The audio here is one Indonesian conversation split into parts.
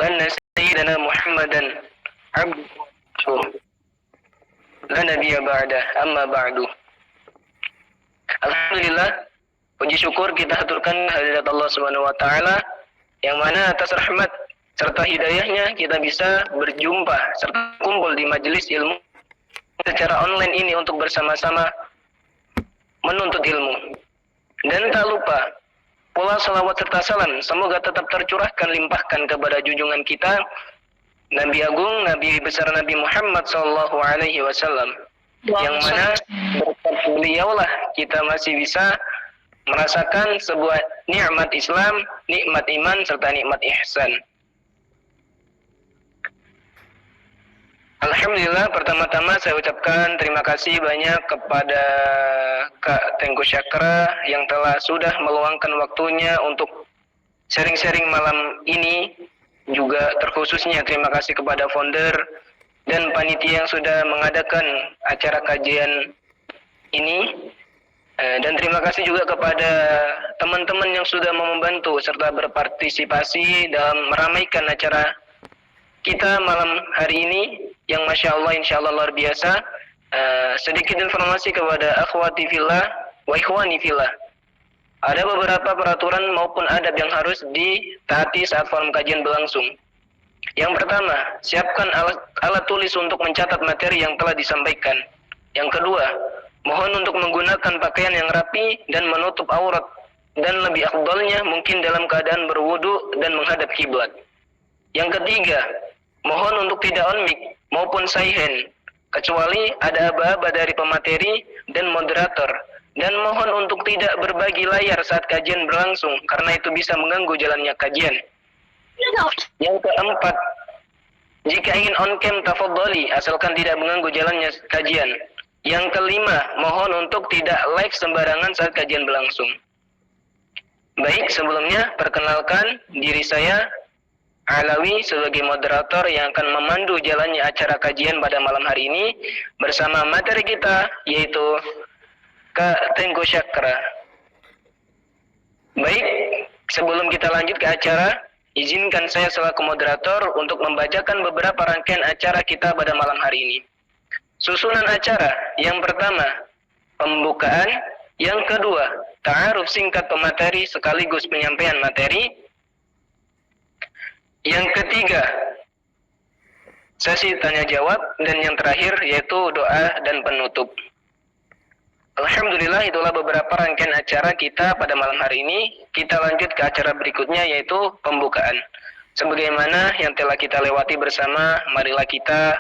أن سيدنا محمدا عبده ورسوله لا نبي بعده أما بعد. Alhamdulillah, puji syukur kita haturkan hadirat Allah Subhanahu wa taala yang mana atas rahmat serta hidayahnya kita bisa berjumpa serta kumpul di majelis ilmu secara online ini untuk bersama-sama menuntut ilmu. Dan tak lupa pula salawat serta salam semoga tetap tercurahkan limpahkan kepada junjungan kita Nabi Agung, Nabi besar Nabi Muhammad sallallahu alaihi wasallam, yang mana berkat beliaulah kita masih bisa merasakan sebuah nikmat Islam, nikmat iman serta nikmat ihsan. Alhamdulillah, pertama-tama saya ucapkan terima kasih banyak kepada Kak Tengku Syakra yang telah sudah meluangkan waktunya untuk sharing-sharing malam ini. Juga terkhususnya terima kasih kepada founder dan panitia yang sudah mengadakan acara kajian ini. Dan terima kasih juga kepada teman-teman yang sudah membantu serta berpartisipasi dalam meramaikan acara kita malam hari ini yang Masya Allah insya Allah luar biasa. Sedikit informasi kepada akhwati fillah wa ikhwani fillah. Ada beberapa peraturan maupun adab yang harus ditaati saat forum kajian berlangsung. Yang pertama, siapkan alat tulis untuk mencatat materi yang telah disampaikan. Yang kedua, mohon untuk menggunakan pakaian yang rapi dan menutup aurat, dan lebih afdalnya mungkin dalam keadaan berwudu dan menghadap kiblat. Yang ketiga, mohon untuk tidak on mic maupun silent, kecuali ada aba-aba dari pemateri dan moderator. Dan mohon untuk tidak berbagi layar saat kajian berlangsung, karena itu bisa mengganggu jalannya kajian. Yang keempat, jika ingin on cam tafadhali, asalkan tidak mengganggu jalannya kajian. Yang kelima, mohon untuk tidak live sembarangan saat kajian berlangsung. Baik, sebelumnya perkenalkan diri saya Alawi sebagai moderator yang akan memandu jalannya acara kajian pada malam hari ini bersama materi kita yaitu Kak Tengku Syakra. Baik, sebelum kita lanjut ke acara, izinkan saya selaku moderator untuk membacakan beberapa rangkaian acara kita pada malam hari ini. Susunan acara, yang pertama, pembukaan. Yang kedua, ta'aruf singkat pemateri sekaligus penyampaian materi. Yang ketiga, sesi tanya jawab. Dan yang terakhir yaitu doa dan penutup. Alhamdulillah, itulah beberapa rangkaian acara kita pada malam hari ini. Kita lanjut ke acara berikutnya yaitu pembukaan. Sebagaimana yang telah kita lewati bersama, marilah kita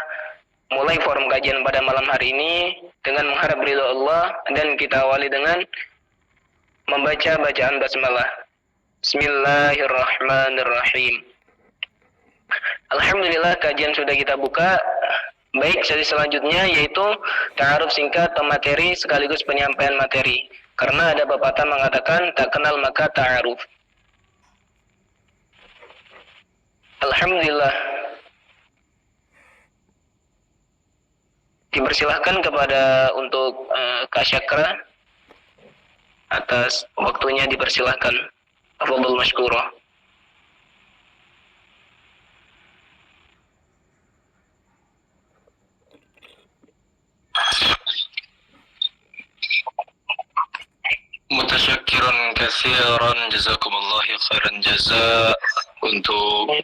mulai forum kajian pada malam hari ini dengan mengharap ridha Allah, dan kita awali dengan membaca bacaan basmalah. Bismillahirrahmanirrahim. Alhamdulillah, kajian sudah kita buka. Baik, sesi selanjutnya yaitu ta'aruf singkat pemateri sekaligus penyampaian materi. Karena ada pepatah mengatakan tak kenal maka ta'aruf. Alhamdulillah. Dipersilahkan kepada untuk Kak Syakra atas waktunya, dipersilahkan. Afdal masykurah. Mutasyakiran katsiran, jazakumullahu khairan jazaa untuk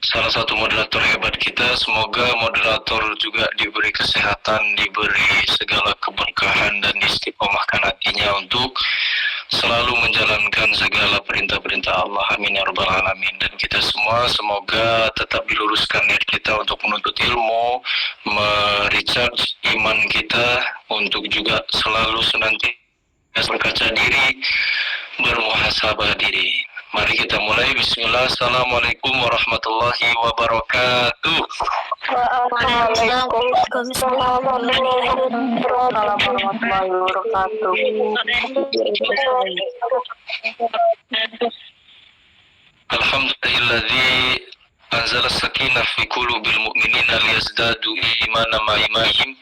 salah satu moderator hebat kita. Semoga moderator juga diberi kesehatan, diberi segala keberkahan dan istiqomahkan hatinya untuk selalu menjalankan segala perintah-perintah Allah. Amin ya rabbal alamin. Dan kita semua semoga tetap diluruskan niat kita untuk menuntut ilmu, merecharge iman kita, untuk juga selalu senantiasa berkaca diri, bermuhasabah diri. Mari kita mulai. Bismillah. Assalamualaikum warahmatullahi wabarakatuh. Waalaikumsalam warahmatullahi wabarakatuh. Alhamdulilladzi anzala sakinah fi qulubil mu'minina liyazdadu imanan ma imanihim.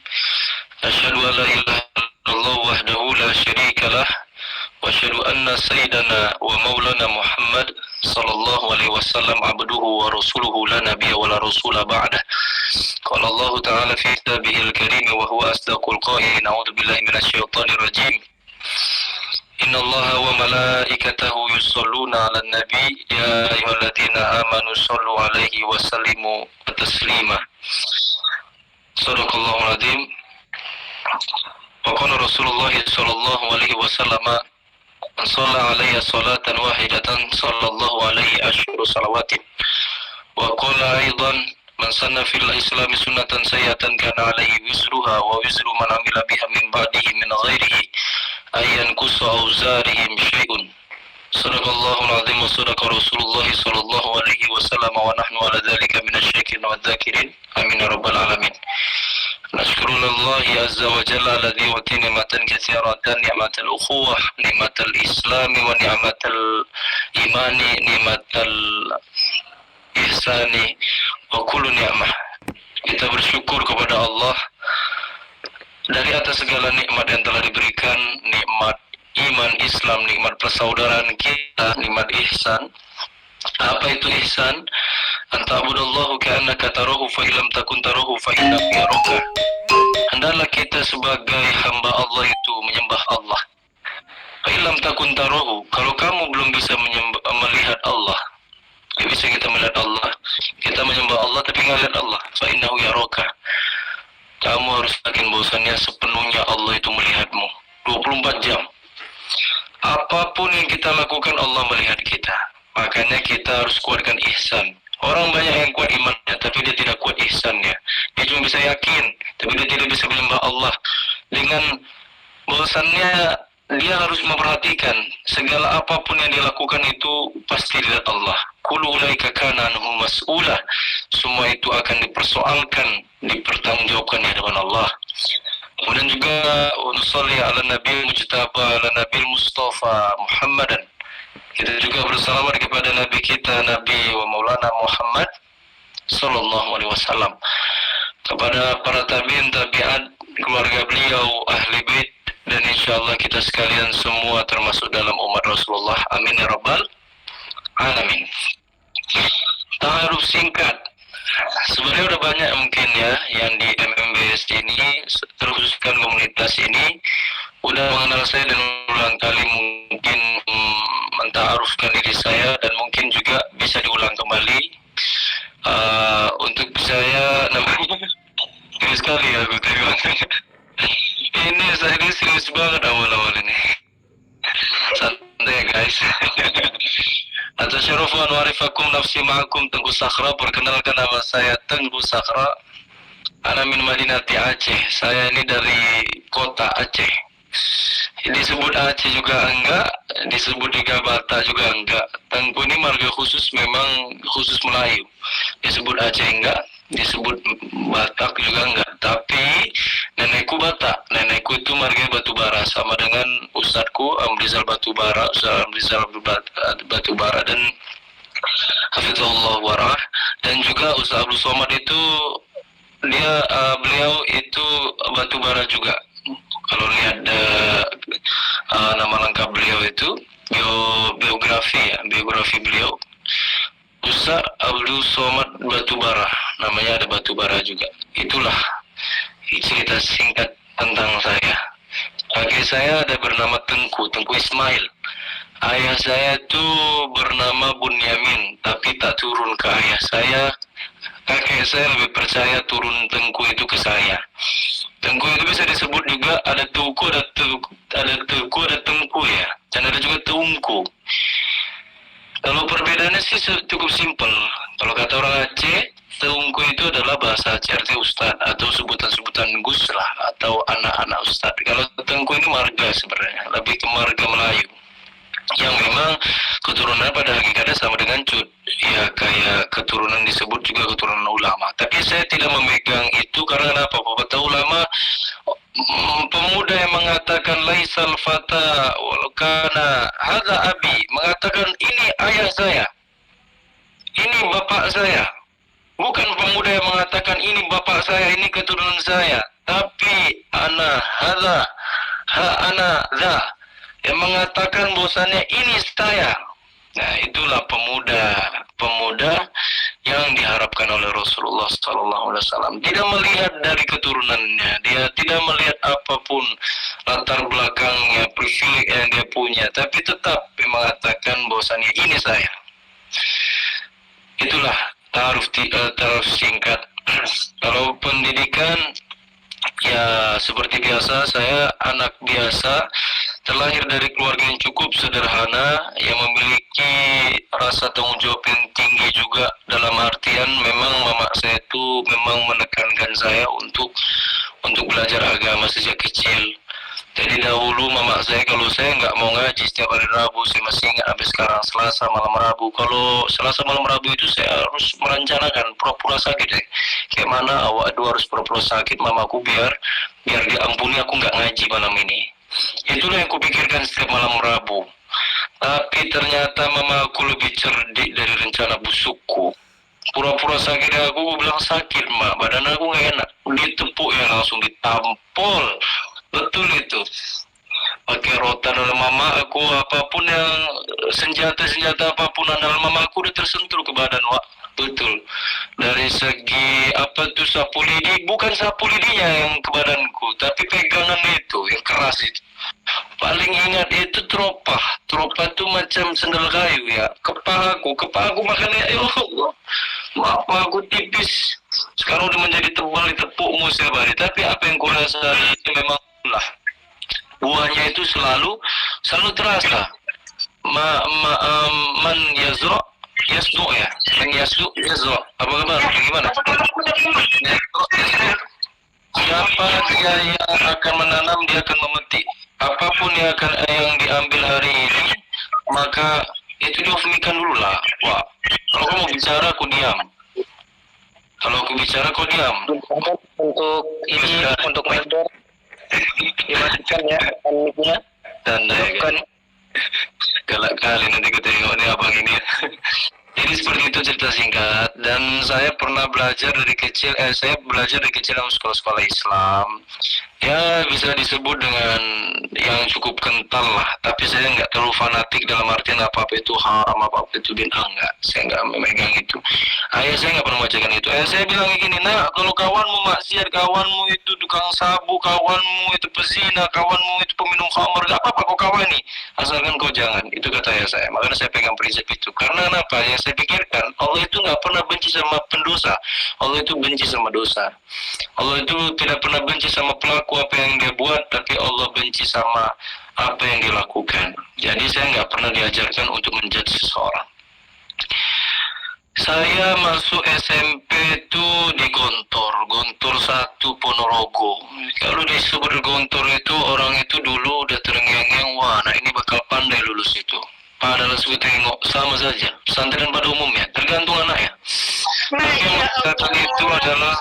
Asyhadu an la ilaha illallah wahdahu la syarika lah wa وأشهد أن سيدنا ومولانا محمد صلى الله عليه وسلم عبده ورسوله لا نبي ولا رسول بعده. قال الله تعالى في كتابه الكريم وهو أصدق القائلين: أعوذ بالله من الشيطان الرجيم. إن الله وملائكته يصلون على النبي يا أيها الذين آمنوا صلوا عليه وسلموا تسليما. صدق الله العظيم. وقال رسول الله صلى الله عليه وسلم: من صلى علي صلاة واحدة صلى الله عليه أشهر صلوات. وقال أيضا: من سن في الإسلام سنة سيئة كان عليه وزرها ووزر من عمل بها من بعده من غيره أن ينقص أوزارهم شيء. صدق الله العظيم وصدق رسول الله صلى الله عليه وسلم ونحن على ذلك من الشاكرين والذاكرين آمين يا رب العالمين. نشكر الله عز وجل الذي يعطي نعمة كثيرة، نعمة الأخوة، نعمة الإسلام، ونعمة الإيمان، نعمة الإحسان, وكل ni'mah. Kita bersyukur kepada Allah dari atas segala nikmat yang telah diberikan, nikmat iman Islam, nikmat persaudaraan kita, nikmat ihsan. Apa itu ihsan? Anta'budallahu ka'annaka tarahu fa illam takun tarahu fa innahu yaraka. Hendaklah kita sebagai hamba Allah itu menyembah Allah. Fa illam takun tarahu, kalau kamu belum bisa melihat Allah, tidak bisa kita melihat Allah, kita menyembah Allah tapi nggak lihat Allah. Fa innahu yaraka. Kamu harus yakin bahwasannya sepenuhnya Allah itu melihatmu 24 jam. Apapun yang kita lakukan Allah melihat kita. Makanya kita harus kuatkan ihsan. Orang banyak yang kuat imannya tapi dia tidak kuat ihsannya. Dia cuma bisa yakin tapi dia tidak bisa menyembah Allah. Dengan bahwasannya dia harus memperhatikan segala apapun yang dilakukan itu pasti dilihat Allah. Kullu ulaika kana anhu mas'ula. Semua itu akan dipersoalkan, dipertanggungjawabkan di hadapan Allah. Kemudian juga unusalli ala nabi mujtaba ala nabi Mustafa Muhammadan. Kita juga bersalawat kepada nabi kita, Nabi wa Maulana Muhammad sallallahu alaihi wasallam, kepada para tabi'in, tabi'at, keluarga beliau, ahli bait, dan insyaallah kita sekalian semua termasuk dalam umat Rasulullah. Amin ya rabbal alamin. Ta'aruf singkat. Sebenarnya udah banyak mungkin ya yang di MMBS ini, terkhususkan komunitas ini, udah mengenal saya dan ulang kali mungkin menta'arufkan diri saya, dan mungkin juga bisa diulang kembali. Untuk saya namanya serius sekali ya aku terima. Ini saya ini serius banget awal-awal ini. Santai ya guys. Atasyarafu an warifakum nafsi ma'akum Tengku Sakra. Perkenalkan nama saya Tengku Sakra. Ana min Madinati Aceh. Saya ini dari kota Aceh. Disebut Aceh juga enggak, disebut juga Batak juga enggak. Tengku ini marga khusus, memang khusus Melayu. Disebut Aceh enggak, disebut Batak juga enggak. Tapi nenekku Batak, nenekku itu marga Batubara, sama dengan ustadku Amrizal Batubara, Ustaz Amrizal Batubara, dan Hafizahullah warah. Dan juga Ustaz Abdul Somad itu dia beliau itu Batubara juga. Kalau lihat nama lengkap beliau itu biografi ya, biografi beliau Ustaz Abdul Somad Batubara, namanya ada Batubara juga. Itulah cerita singkat tentang saya. Kakek saya ada bernama Tengku Ismail. Ayah saya itu bernama Bunyamin, tapi tak turun ke ayah saya. Kakek saya lebih percaya turun Tengku itu ke saya. Tengku itu bisa disebut juga ada Tuku, ada Teku, ada Tengku ya, dan ada juga Tungku. Kalau perbedaannya sih cukup simpel. Kalau kata orang Aceh, Tengku itu adalah bahasa Aceh, artinya ustadz atau sebutan-sebutan Gus lah, atau anak-anak ustadz. Kalau Tengku ini marga sebenarnya, lebih ke marga Melayu, yang memang keturunan pada hakikatnya sama dengan Cud. Ya kayak keturunan disebut juga keturunan ulama. Tapi saya tidak memegang itu karena apa? Beberapa ulama pemuda yang mengatakan laisal fata wal kana hadza abi, mengatakan ini ayah saya, ini bapak saya. Bukan pemuda yang mengatakan ini bapak saya, ini keturunan saya, tapi ana hadza ha ana za. yang mengatakan bahwasannya ini saya. Nah, itulah pemuda yang diharapkan oleh Rasulullah SAW. Tidak melihat dari keturunannya, dia tidak melihat apapun latar belakangnya, privilege yang dia punya, tapi tetap mengatakan bahwasannya ini saya. Itulah taruh singkat. Kalau pendidikan, ya seperti biasa, saya anak biasa, terlahir dari keluarga yang cukup sederhana, yang memiliki rasa tanggung jawab yang tinggi juga, dalam artian memang mama saya itu memang menekankan saya untuk belajar agama sejak kecil. Jadi dahulu mama saya, kalau saya nggak mau ngaji setiap hari Rabu, saya masih ingat sampai sekarang, Selasa malam Rabu. Kalau Selasa malam Rabu itu saya harus merencanakan pura-pura sakit deh. Kayak mana awak dua harus pura-pura sakit mamaku biar diampuni aku nggak ngaji malam ini. Itulah yang kupikirkan setiap malam Rabu. Tapi ternyata mamaku lebih cerdik dari rencana busukku. Pura-pura sakit aku bilang sakit mak, badan aku nggak enak. Ditepuk ya langsung ditampol. Betul itu. Pakai rotan dalam mama aku, apapun yang senjata apapun dalam mama aku udah tersentuh ke badan wak. Betul. Dari segi apa tuh sapu lidi, bukan sapu lidinya yang ke badanku, tapi pegangan itu yang keras itu. Paling ingat itu teropa tuh macam sendal kayu ya. Kepalaku makanya ya Allah, maaf aku tipis. Sekarang udah menjadi tebal, ditepukmu setiap hari. Tapi apa yang kurasa itu memang lah. Buahnya itu selalu terasa. Man yazro ya. Man yazro. Apa kabar? Gimana? Siapa dia yang akan menanam, dia akan memetik. Apapun yang diambil hari ini, maka itu diofmikan dulu lah. Wah, kalau kamu mau bicara, aku diam. Kalau aku bicara, kau diam. Untuk ini, untuk member dimatikan ya mic-nya. Dan galak kali nanti aku tengok nih abang ini. Jadi seperti itu cerita singkat. Dan saya pernah belajar dari kecil, dalam sekolah-sekolah Islam. Ya bisa disebut dengan yang cukup kental lah. Tapi saya nggak terlalu fanatik dalam artian apa itu haram, apa itu bid'ah, enggak. Saya nggak memegang itu. Ayah saya nggak pernah membacakan itu. Ayah saya bilang gini, nah kalau kawanmu maksiat, kawanmu itu tukang sabu, kawanmu itu pezina, kawanmu itu peminum khamar, nggak apa-apa kau kawani, asalkan kau jangan. Itu kata ayah saya. Makanya saya pegang prinsip itu. Karena apa? Yang saya pikirkan, Allah itu nggak pernah benci sama pendosa. Allah itu benci sama dosa. Allah itu tidak pernah benci sama pelaku apa yang dia buat, tapi Allah benci sama apa yang dilakukan. Jadi saya nggak pernah diajarkan untuk menjudge seseorang. Saya masuk SMP itu di Gontor 1 Ponorogo. Kalau disebut Gontor itu, orang itu dulu udah terengeng-engeng, wah anak ini bakal pandai lulus itu. Padahal saya tengok sama saja, pesantren pada umumnya, tergantung anaknya. Tapi yang katakan itu adalah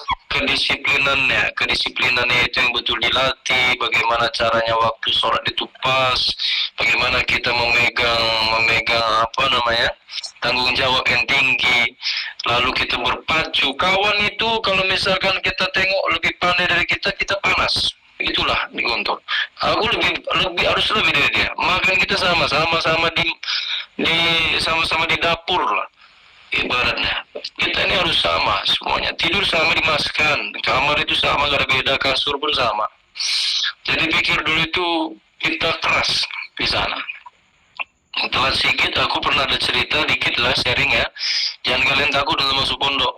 kedisiplinannya itu yang betul dilatih, bagaimana caranya waktu sholat itu pas, bagaimana kita memegang tanggung jawab yang tinggi, lalu kita berpacu. Kawan itu kalau misalkan kita tengok lebih pandai dari kita panas. Itulah di Gontor. Aku harus lebih dari dia. Makan kita sama-sama di dapur lah. Ibaratnya kita ini harus sama semuanya, tidur sama dimaskan, kamar itu sama, gak ada beda, kasur pun sama. Jadi pikir dulu itu kita keras di sana. Telat sedikit, aku pernah ada cerita dikit lah, sharing ya. Jangan kalian takut untuk masuk pondok.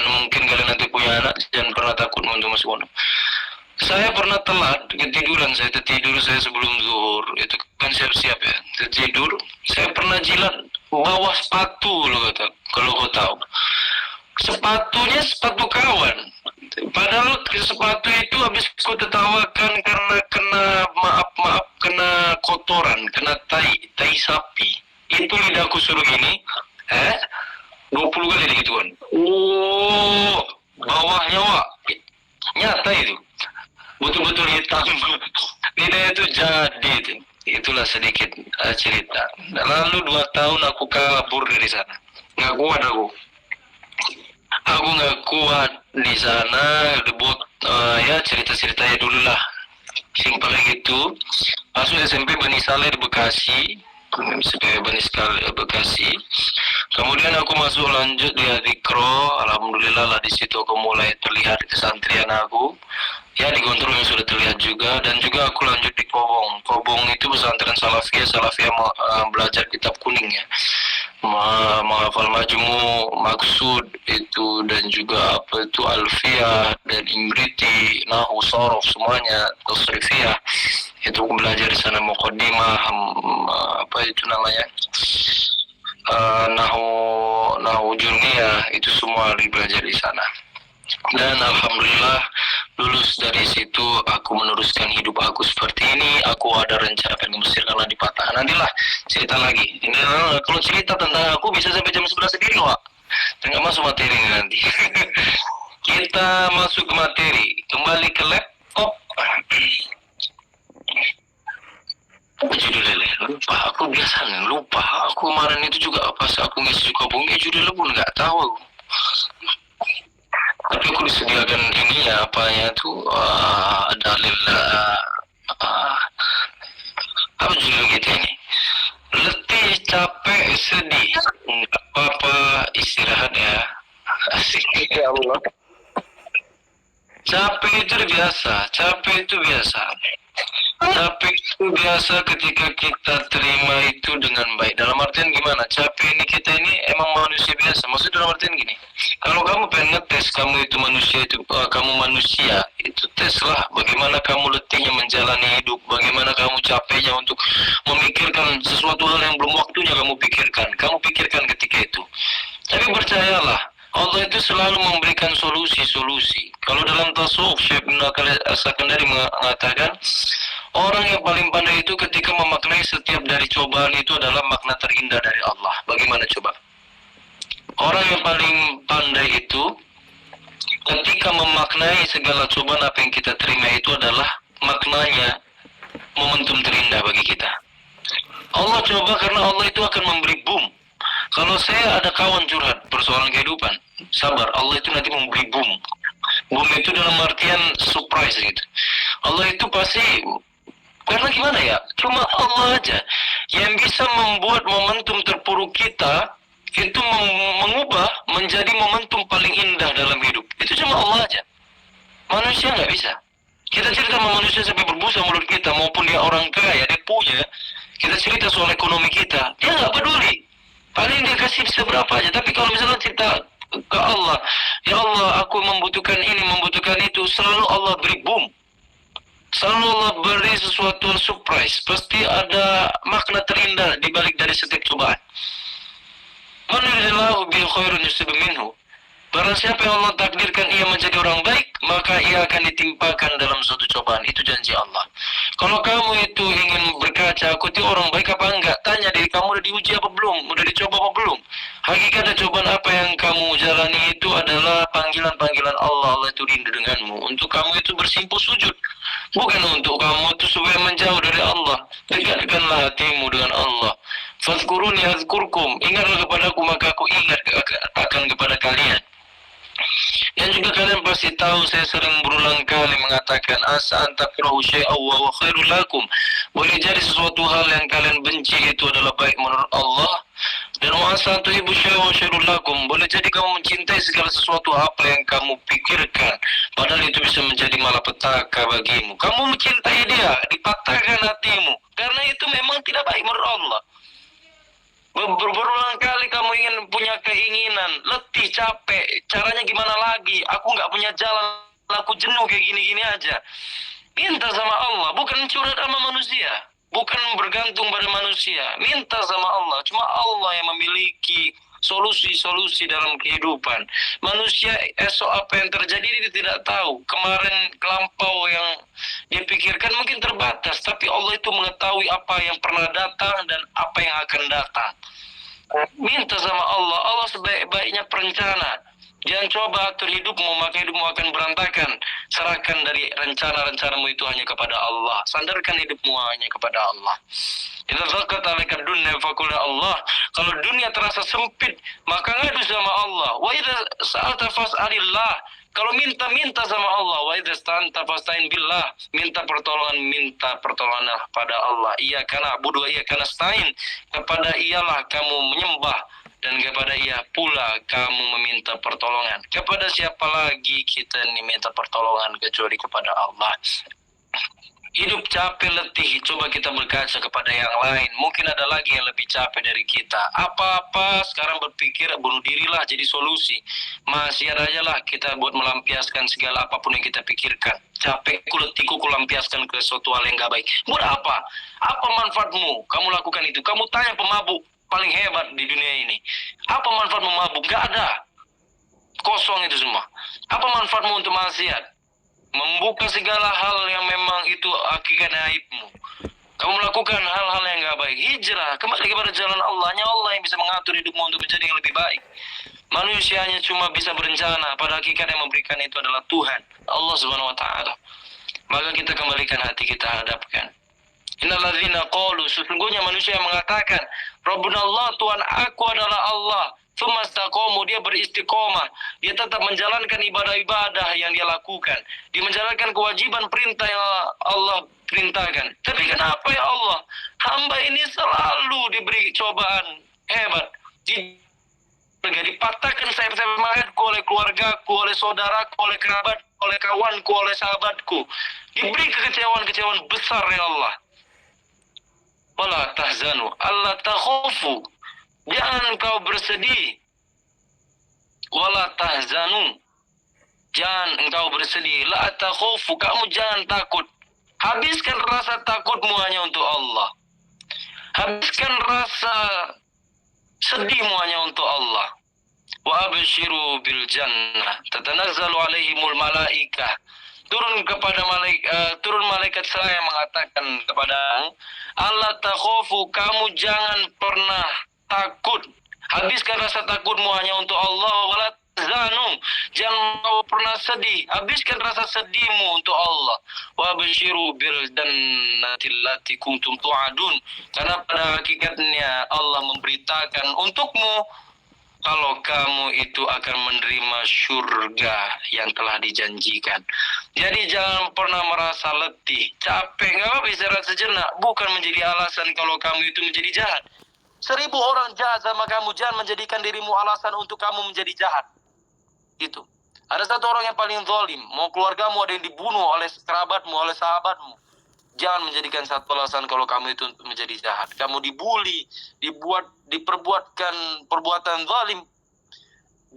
Mungkin kalian nanti punya anak, jangan pernah takut untuk masuk pondok. Saya pernah telat, ketiduran, saya tertidur saya sebelum zuhur, itu kan siap-siap ya, tertidur, saya pernah jilat bawah sepatu loh kata, kalau kau tahu. Sepatunya sepatu kawan, padahal sepatu itu habis kau tertawakan karena kena kotoran, kena tai sapi. Itu lidahku suruh gini, 20 kali digituan. Oh, bawahnya wak, nyata itu. Betul-betul hitam. Lidah itu jadi itu. Itulah sedikit cerita. Lalu 2 tahun aku kabur dari sana. Nggak kuat aku. Aku nggak kuat di sana. Ya cerita-ceritanya dulu lah. Simpelnya gitu. Masuk SMP Bani Saleh di Bekasi. SMP Bani Saleh Bekasi. Kemudian aku masuk lanjut di Adikro. Alhamdulillah lah di situ aku mulai terlihat kesantrian aku. Ya di Gondrong yang sudah terlihat juga, dan juga aku lanjut di Kobong. Kobong itu pesantren Salafiyah belajar kitab kuning ya. Menghafal majmu, maksud itu, dan juga apa itu alfiyah dan imriti, nahu, sorof, semuanya, tasrifiyah. Itu aku belajar di sana muqaddimah, apa itu namanya? Nahu jurniyah, itu semua dipelajari di sana. Dan alhamdulillah lulus dari situ, aku meneruskan hidup aku seperti ini. Aku ada rencana pengen ke Mesir karena dipatah. Nantilah cerita lagi. Ini kalau cerita tentang aku bisa sampai jam 11 sendiri, Wak. Tengah masuk materi ini nanti. Kita masuk ke materi. Kembali ke laptop. Judulnya lupa. Aku biasa lupa. Aku kemarin itu juga pas aku ngisi Sukabumi judulnya pun nggak tahu aku. Tapi aku disediakan ininya apanya tuh dalil apa judul kita ini, letih, capek, sedih, nggak apa-apa, istirahat ya. Asik. Ya Allah. Capek itu biasa, capek itu biasa. Capek itu biasa ketika kita terima itu dengan baik. Dalam artian gimana? Capek ini kita ini emang manusia biasa. Maksud dalam artian gini. Kalau kamu pengen ngetes kamu itu manusia kamu manusia, itu tes lah bagaimana kamu letihnya menjalani hidup, bagaimana kamu capeknya untuk memikirkan sesuatu hal yang belum waktunya kamu pikirkan. Kamu pikirkan ketika itu. Tapi percayalah, Allah itu selalu memberikan solusi-solusi. Kalau dalam tasawuf, Syekh Ibnu As-Sakandari mengatakan, orang yang paling pandai itu ketika memaknai setiap dari cobaan itu adalah makna terindah dari Allah. Bagaimana coba? Orang yang paling pandai itu ketika memaknai segala cobaan apa yang kita terima itu adalah maknanya momentum terindah bagi kita. Allah coba karena Allah itu akan memberi boom. Kalau saya ada kawan curhat persoalan kehidupan, sabar, Allah itu nanti memberi boom. Boom itu dalam artian surprise gitu. Allah itu pasti, karena gimana ya, cuma Allah aja yang bisa membuat momentum terpuruk kita itu mengubah menjadi momentum paling indah dalam hidup. Itu cuma Allah aja. Manusia nggak bisa. Kita cerita sama manusia sampai berbusa mulut kita, maupun dia orang kaya, dia punya. Kita cerita soal ekonomi kita, dia nggak peduli. Paling dia kasih seberapa aja. Tapi kalau misalnya cerita ke Allah, ya Allah, aku membutuhkan ini, membutuhkan itu, selalu Allah beri boom. Selalu Allah beri sesuatu surprise. Pasti ada makna terindah di balik dari setiap cobaan. Man yuridillahu bihi khairun yusib minhu. Barang siapa yang Allah takdirkan ia menjadi orang baik, maka ia akan ditimpakan dalam suatu cobaan. Itu janji Allah. Kalau kamu itu ingin berkaca, aku itu orang baik apa enggak? Tanya diri kamu, udah diuji apa belum? Udah dicoba apa belum? Hakikatnya cobaan apa yang kamu jalani itu adalah panggilan-panggilan Allah. Allah itu rindu denganmu. Untuk kamu itu bersimpuh sujud. Bukan untuk kamu itu supaya menjauh dari Allah. Dekatkanlah hatimu dengan Allah. Fazkuruni azkurkum. Ingatlah kepadaku maka aku ingat akan kepada kalian. Dan juga kalian pasti tahu saya sering berulang kali mengatakan asa antakrahu syai'aw wa huwa khairul lakum. Boleh jadi sesuatu hal yang kalian benci itu adalah baik menurut Allah, dan wa asa tuhibbu syai'aw wa syarrul lakum. Boleh jadi kamu mencintai segala sesuatu apa yang kamu pikirkan, padahal itu bisa menjadi malapetaka bagimu. Kamu mencintai dia, dipatahkan hatimu karena itu memang tidak baik menurut Allah. Berulang kali kamu ingin punya keinginan, letih, capek, caranya gimana lagi? Aku nggak punya jalan, aku jenuh kayak gini-gini aja. Minta sama Allah, bukan curhat sama manusia, bukan bergantung pada manusia. Minta sama Allah, cuma Allah yang memiliki solusi-solusi dalam kehidupan. Manusia esok apa yang terjadi dia tidak tahu. Kemarin kelampau yang dia pikirkan mungkin terbatas, tapi Allah itu mengetahui apa yang pernah datang dan apa yang akan datang. Minta sama Allah, Allah sebaik-baiknya perencana. Jangan coba atur hidupmu, maka hidupmu akan berantakan. Serahkan dari rencana-rencanamu itu hanya kepada Allah. Sandarkan hidupmu hanya kepada Allah. Idza zaqat 'alaika dunya faqul Allah. Kalau dunia terasa sempit, maka ngadu sama Allah. Wa idza sa'alta fas'alillah. Kalau minta sama Allah, wa idasta'anta fasta'in billah, minta pertolongan pada Allah. Iyyaka na'budu wa iyyaka nasta'in, kepada Ialah kamu menyembah dan kepada Ia pula kamu meminta pertolongan. Kepada siapa lagi kita ini minta pertolongan kecuali kepada Allah? Hidup capek letih, coba kita berkaca kepada yang lain. Mungkin ada lagi yang lebih capek dari kita. Apa-apa sekarang berpikir bunuh dirilah jadi solusi. Masih ada aja lah kita buat melampiaskan segala apapun yang kita pikirkan. Capekku, letihku, kulampiaskan ke suatu hal yang gak baik. Buat apa? Apa manfaatmu? Kamu lakukan itu. Kamu tanya pemabuk paling hebat di dunia ini. Apa manfaat memabuk? Gak ada. Kosong itu semua. Apa manfaatmu untuk maksiat? Membuka segala hal yang memang itu hakikat aibmu. Kamu melakukan hal-hal yang gak baik. Hijrah, kembali kepada jalan Allah. Hanya Allah yang bisa mengatur hidupmu untuk menjadi yang lebih baik. Manusianya cuma bisa berencana. Pada hakikat yang memberikan itu adalah Tuhan, Allah Subhanahu Wa Taala. Maka kita kembalikan hati kita, hadapkan. Innalladzina qalu, sesungguhnya manusia yang mengatakan, Rabbuna Allah, Tuhan aku adalah Allah. Tsumastaqamu, dia beristiqomah, dia tetap menjalankan ibadah-ibadah yang dia lakukan, dia menjalankan kewajiban perintah yang Allah perintahkan. Tapi kenapa ya Allah, hamba ini selalu diberi cobaan hebat, dipatahkan sayap-sayap semangatku oleh keluargaku, oleh saudaraku, oleh kerabatku, oleh kawanku, oleh sahabatku, diberi kekecewaan-kecewaan besar ya Allah. Wala tahzanu, alla takhafu, jangan engkau bersedih. Wala tahzanu, jangan engkau bersedih. La takhafu, kamu jangan takut. Habiskan rasa takutmu hanya untuk Allah. Habiskan rasa sedihmu hanya untuk Allah. Wa abshiru bil jannah tatanazzalu alaihimul malaikah. Turun malaikat seraya mengatakan kepadamu, Allah takhafu, kamu jangan pernah takut. Habiskan rasa takutmu hanya untuk Allah. Wala tahzanu, jangan kau pernah sedih. Habiskan rasa sedihmu untuk Allah. Wa basyiru bil jannati allati kuntum tu'adun, karena pada hakikatnya Allah memberitakan untukmu kalau kamu itu akan menerima surga yang telah dijanjikan. Jadi jangan pernah merasa letih, capek, nggak apa-apa, istirahat sejenak. Bukan menjadi alasan kalau kamu itu menjadi jahat. 1000 orang jahat sama kamu, jangan menjadikan dirimu alasan untuk kamu menjadi jahat. Itu. Ada satu orang yang paling zalim, mau keluargamu ada yang dibunuh oleh kerabatmu, oleh sahabatmu. Jangan menjadikan satu alasan kalau kamu itu untuk menjadi jahat. Kamu dibully, diperbuatkan perbuatan zalim,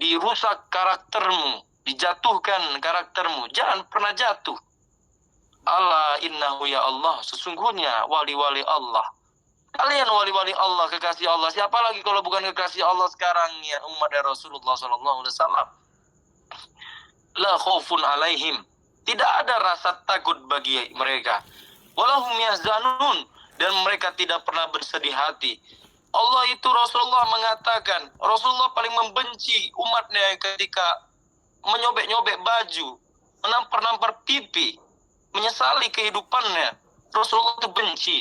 dirusak karaktermu, dijatuhkan karaktermu. Jangan pernah jatuh. Allah innahu ya Allah, sesungguhnya wali-wali Allah. Kalian wali-wali Allah, kekasih Allah. Siapa lagi kalau bukan kekasih Allah sekarang ya umat Rasulullah SAW. La khaufun alaihim, tidak ada rasa takut bagi mereka. Walahum yahzanun, dan mereka tidak pernah bersedih hati. Allah itu, Rasulullah mengatakan, Rasulullah paling membenci umatnya ketika menyobek-nyobek baju, menampar-nampar pipi, menyesali kehidupannya. Rasulullah itu benci.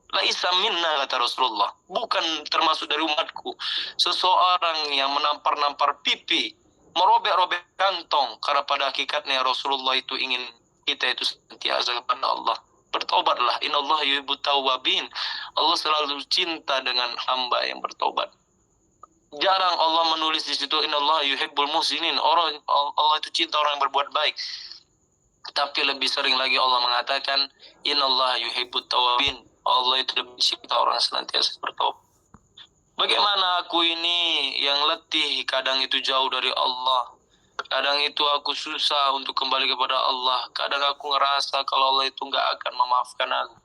Laisa minna, kata Rasulullah, bukan termasuk dari umatku seseorang yang menampar-nampar pipi, merobek-robek kantong, karena pada hakikatnya Rasulullah itu ingin kita itu sentiasa kepada Allah. Bertobatlah, innallaha yuhibbut tawwabin. Allah selalu cinta dengan hamba yang bertobat. Jarang Allah menulis di situ innallaha yuhibbul muhsinin. Allah itu cinta orang yang berbuat baik. Tapi lebih sering lagi Allah mengatakan innallaha yuhibbut tawwabin. Allah itu lebih cinta orang senantiasa bertobat. Bagaimana aku ini yang letih, kadang itu jauh dari Allah. Kadang itu aku susah untuk kembali kepada Allah. Kadang aku ngerasa kalau Allah itu nggak akan memaafkan aku.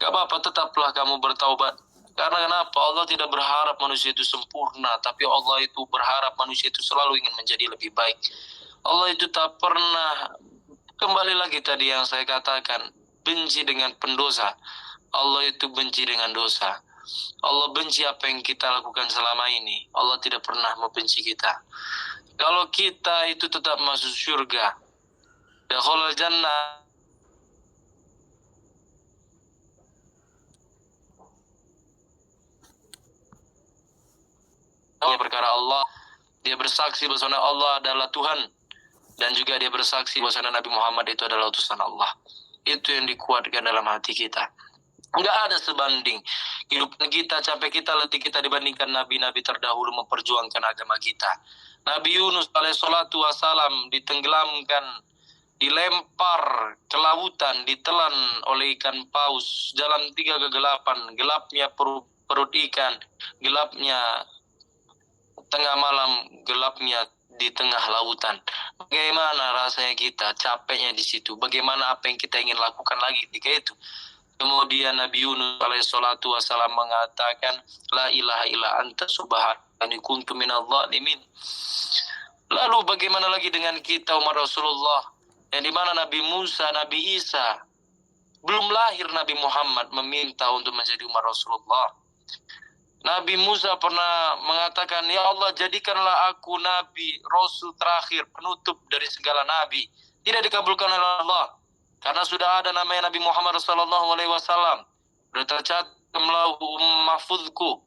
Gak apa-apa, tetaplah kamu bertaubat. Karena kenapa? Allah tidak berharap manusia itu sempurna, tapi Allah itu berharap manusia itu selalu ingin menjadi lebih baik. Allah itu tak pernah, kembali lagi tadi yang saya katakan, benci dengan pendosa. Allah itu benci dengan dosa. Allah benci apa yang kita lakukan selama ini. Allah tidak pernah membenci kita. Kalau kita itu tetap masuk surga, dakhulul jannah, perkara Allah, dia bersaksi bahwa Allah adalah Tuhan. dan juga dia bersaksi bahwa Nabi Muhammad itu adalah utusan Allah. Itu yang dikuatkan dalam hati kita. Enggak ada sebanding hidup kita, capek kita, letih kita dibandingkan nabi-nabi terdahulu memperjuangkan agama kita. Nabi Yunus alaihissalatu wassalam ditenggelamkan, dilempar ke lautan, ditelan oleh ikan paus dalam 3 kegelapan, gelapnya perut ikan, gelapnya tengah malam, gelapnya di tengah lautan. Bagaimana rasanya kita, capeknya di situ. Bagaimana apa yang kita ingin lakukan lagi ketika itu. Kemudian Nabi Yunus alaihissalatu wassalam mengatakan, La ilaha illa anta subhanaka kuntu minadh dhalimin. Lalu bagaimana lagi dengan kita umat Rasulullah, yang dimana Nabi Musa, Nabi Isa, belum lahir Nabi Muhammad meminta untuk menjadi umat Rasulullah. Nabi Musa pernah mengatakan, Ya Allah, jadikanlah aku Nabi, Rasul terakhir, penutup dari segala Nabi. Tidak dikabulkan oleh Allah. Karena sudah ada namanya Nabi Muhammad SAW. Sudah tercatat dalam lauhul mahfuzku.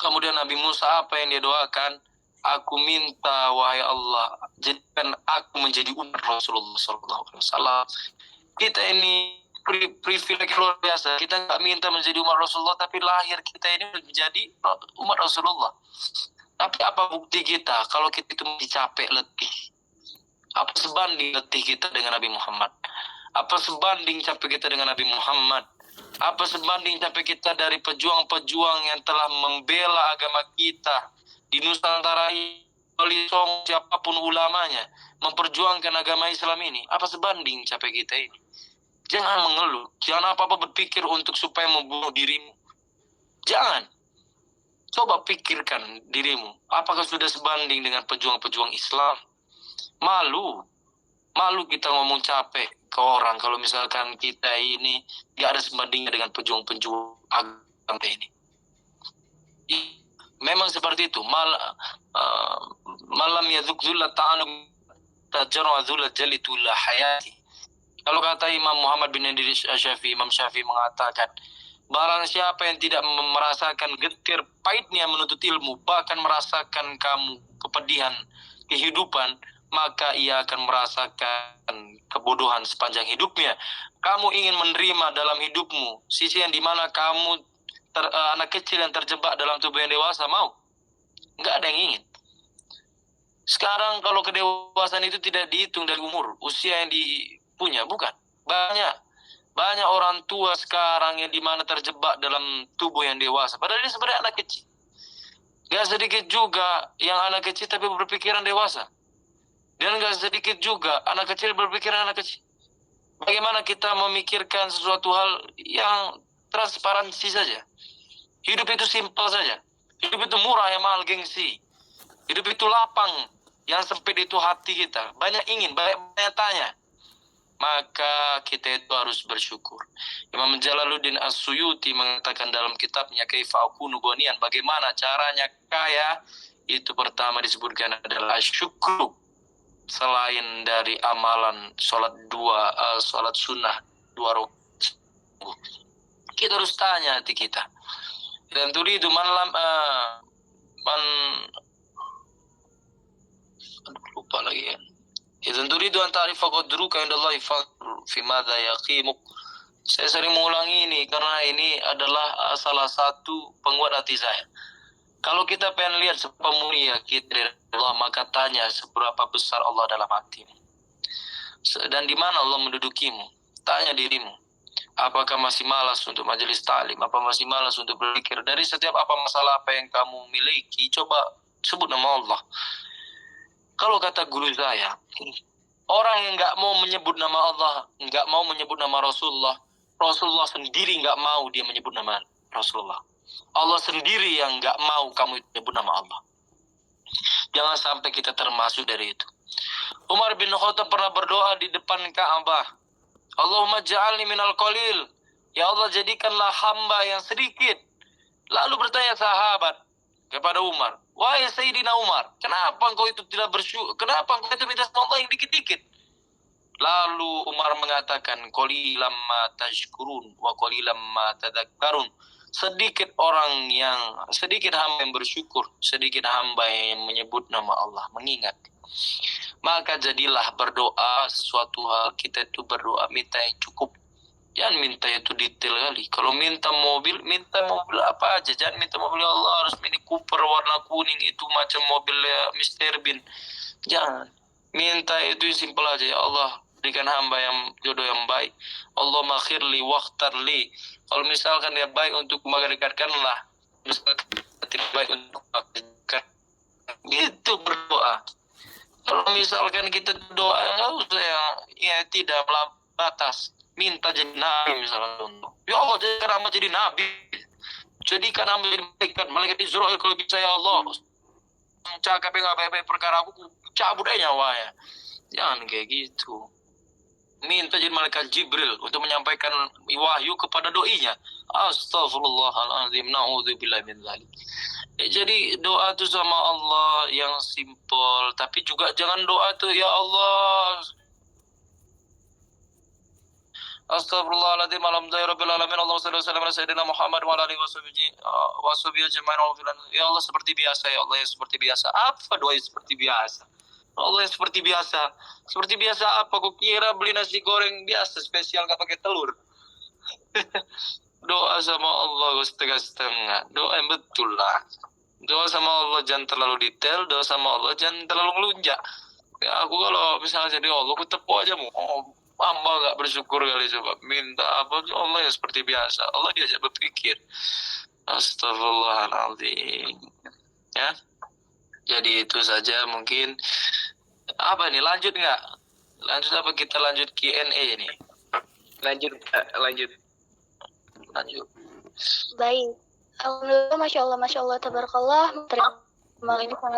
Kemudian Nabi Musa apa yang dia doakan? Aku minta, wahai Allah, jadikan aku menjadi umat Rasulullah SAW. Kita ini privilege luar biasa. Kita nggak minta menjadi umat Rasulullah, tapi lahir kita ini menjadi umat Rasulullah. Tapi apa bukti kita kalau kita itu capek, letih? Apa sebanding letih kita dengan Nabi Muhammad? Apa sebanding capek kita dengan Nabi Muhammad? Apa sebanding capek kita dari pejuang-pejuang yang telah membela agama kita di Nusantara ini, siapapun ulamanya, memperjuangkan agama Islam ini? Apa sebanding capek kita ini? Jangan mengeluh, jangan apa-apa berpikir untuk supaya membunuh dirimu. Jangan. Coba pikirkan dirimu, apakah sudah sebanding dengan pejuang-pejuang Islam? Malu kita ngomong capek ke orang kalau misalkan kita ini gak ada sebandingnya dengan pejuang-pejuang agama ini. Memang seperti itu. Malam yadzuq dzullat ta'alum tajarra dzullat jalitullah hayati. Kalau kata Imam Muhammad bin Idris Asy-Syafi'i, Imam Syafi'i mengatakan, barang siapa yang tidak merasakan getir pahitnya menuntut ilmu, bahkan merasakan kamu kepedihan kehidupan, maka ia akan merasakan kebodohan sepanjang hidupnya. Kamu ingin menerima dalam hidupmu sisi yang dimana kamu anak kecil yang terjebak dalam tubuh yang dewasa, mau? Enggak ada yang ingin. Sekarang kalau kedewasaan itu tidak dihitung dari umur, usia yang dipunya, bukan. Banyak orang tua sekarang yang dimana terjebak dalam tubuh yang dewasa, padahal dia sebenarnya anak kecil. Gak sedikit juga yang anak kecil tapi berpikiran dewasa. Dan gak sedikit juga anak kecil berpikiran anak kecil. Bagaimana kita memikirkan sesuatu hal yang transparansi saja. Hidup itu simpel saja. Hidup itu murah yang mahal gengsi. Hidup itu lapang, yang sempit itu hati kita. Banyak ingin, banyak tanya. Maka kita itu harus bersyukur. Imam Jalaluddin As-Suyuti mengatakan dalam kitabnya Kaifa Akunu Ghaniyan, bagaimana caranya kaya, itu pertama disebutkan adalah syukur. Selain dari amalan sholat sunnah 2 rakaat, kita harus tanya hati kita. Dan turidu lupa lagi ya. Dan turidu an ta'rifa qadruka indallahi fi madza yaqimuk. Saya sering mengulangi ini karena ini adalah salah satu penguat hati saya. Kalau kita pengen lihat seberapa mulia kita dari Allah, maka tanya seberapa besar Allah dalam hatimu. Dan di mana Allah mendudukimu. Tanya dirimu. Apakah masih malas untuk majelis ta'lim? Apa masih malas untuk berpikir? Dari setiap apa masalah apa yang kamu miliki, coba sebut nama Allah. Kalau kata guru saya, orang yang nggak mau menyebut nama Allah, nggak mau menyebut nama Rasulullah, Rasulullah sendiri nggak mau dia menyebut nama Rasulullah. Allah sendiri yang nggak mau kamu menyebut nama Allah. Jangan sampai kita termasuk dari itu. Umar bin Khattab pernah berdoa di depan Ka'bah. Allahumma ja'alni minal qalil. Ya Allah, jadikanlah hamba yang sedikit. Lalu bertanya sahabat kepada Umar, wahai Sayyidina Umar, kenapa engkau itu tidak bersyukur? Kenapa engkau itu minta sama Allah yang dikit-dikit? Lalu Umar mengatakan, qalilam ma tashkurun wa qalilam ma tadhakkarun. Sedikit hamba yang bersyukur, sedikit hamba yang menyebut nama Allah, mengingat. maka jadilah berdoa sesuatu hal, kita itu berdoa minta yang cukup. Jangan minta itu detail kali. Kalau minta mobil apa aja. Jangan minta mobil ya Allah harus Mini Cooper warna kuning, itu macam mobilnya Mr. Bean. Jangan. Minta itu simpel aja. Ya Allah, berikan hamba yang jodoh yang baik. Allah makhirli wakhtarli. Kalau misalkan dia baik untuk mengdekatkanlah. Misalkan tidak baik untuk mengdekatkan. Itu berdoa. Kalau misalkan kita doa nggak usah ya tidak melampaui batas. Minta jadi nabi misalnya, ya Allah jadikan hamba jadi nabi, jadikan hamba jadi malaikat Israel kalau bisa ya Allah. Cakap yang nggak baik-baik perkara aku cabut aja nyawanya. Jangan kayak gitu. Minta jadi malaikat Jibril untuk menyampaikan wahyu kepada doinya. Astaghfirullahaladzim, na'udzubillah min dzalik. Jadi doa itu sama Allah yang simpel, tapi juga jangan doa tuh ya Allah Astaghfirullahaladzim, alhamdulillahirabbil alamin, Allahumma shalli wa sallim ala sayyidina Muhammad wa ala alihi washabihi ajmain. Ya Allah seperti biasa, ya Allah yang seperti biasa. Apa doa yang seperti biasa? Allah yang seperti biasa. Seperti biasa apa? Kok kira beli nasi goreng biasa spesial gak pakai telur? Doa sama Allah setengah-setengah. Doa yang betul lah. Doa sama Allah jangan terlalu detail, doa sama Allah jangan terlalu ngelunjak. Ya, aku kalau misalnya jadi Allah, aku tepuk aja mau. Hamba gak bersyukur kali coba. Minta apa, Allah yang seperti biasa. Allah diajak berpikir. Astagfirullahaladzim. Ya. Jadi itu saja mungkin. Apa nih, lanjut nggak? Lanjut apa kita lanjut Q&A nih? Lanjut. Baik. Alhamdulillah, Masya Allah, tabarakallah. Terima kasih, sangat